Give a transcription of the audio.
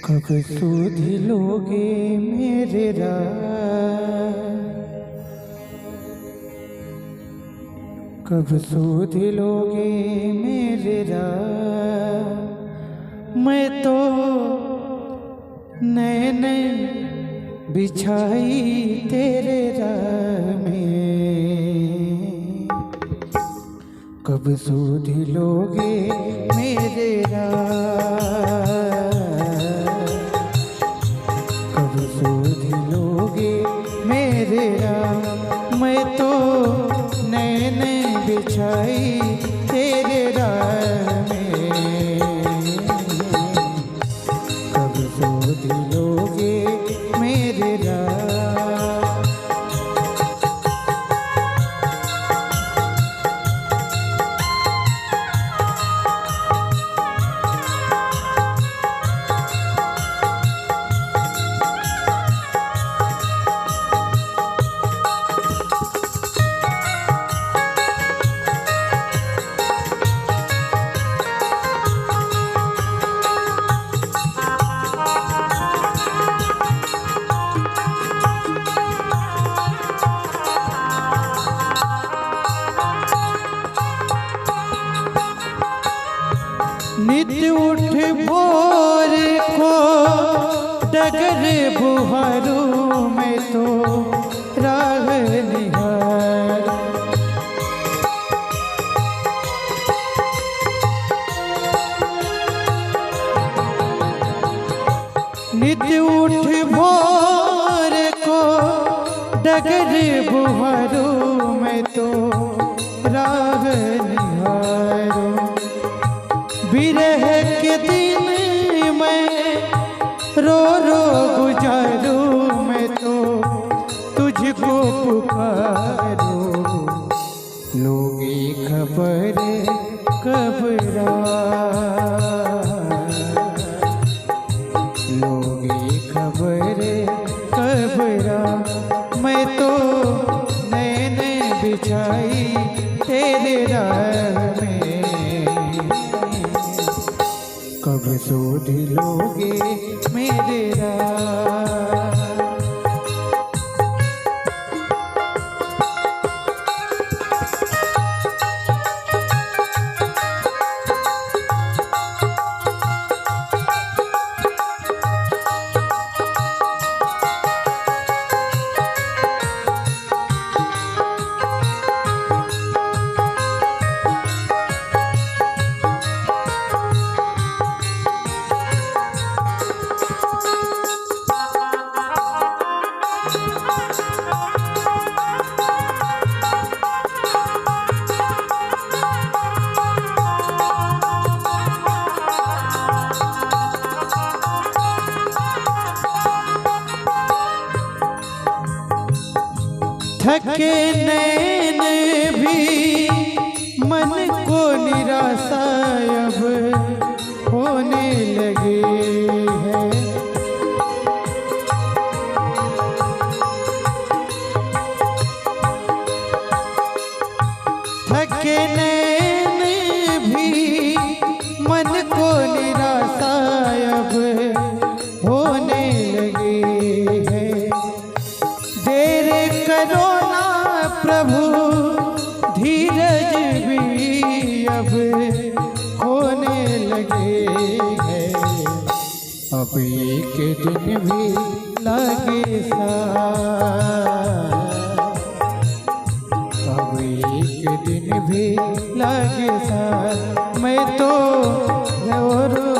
कब सुध लोगे मेरे राज, कब सुध लोगे मेरे राज। मैं तो नए नए बिछाई तेरे राह में, कब सुध लोगे मेरे राज, कब सुध लोगे मेरे राह। मैं तो नए नए बिछाई तेरे राह में, कब सुध लोगे मेरे राह। नित उठ भोर को डगर बुहारू में तो राह निहार। नित उठ भोर को डगर बुहारू में तो राह निहारू। बिरह के दिन मैं रो रो गुजारूं, मैं तो तुझको पुकारूं। लोगी खबर कब रात, लोगी खबर कब रात। मैं तो नए नए बिछाई तेरे राह में, कब सुध लोगे मेरे राह। थके नैन भी मन को निराशा अब होने लगी है। थके नैन भी मन को निराशा अब होने लगी है। देर करो ना प्रभु, धीरज भी अब खोने लगे हैं। अब एक दिन भी लगे साथ, अब एक दिन भी लगे साथ। मैं तो रो रो